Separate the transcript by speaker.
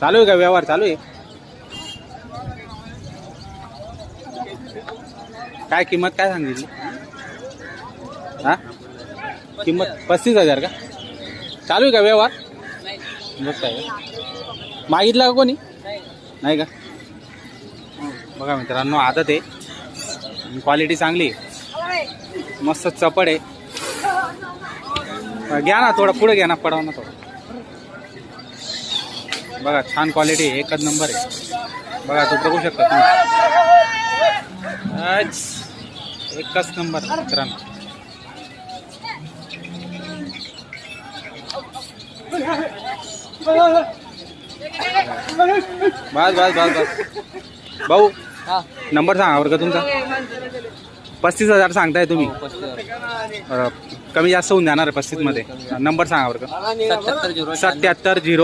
Speaker 1: चालू आहे का व्यवहार चालू आहे? काय किंमत काय सांगितली? हा किंमत 35,000 का? चालू आहे का व्यवहार? बघताय का? मागितला का कोणी? नाही का? बघा मित्रांनो आदत आहे, क्वालिटी चांगली आहे, मस्त चपड आहे. घ्या ना थोडं पुढे घ्या ना, पडाव ना थोडं. बघा छान क्वालिटी आहे, एकच नंबर आहे. बघा तो बघू शकता तुम्ही, एकच नंबर मित्रांनो. बस बस बस बस भाऊ, नंबर सांगा बरं का तुमचा. 35,000 सांगताय तुम्ही, कमी जास्त होऊन जाणार आहे 35 मध्ये. नंबर सांगा बरं का.
Speaker 2: 77 0
Speaker 1: 77 0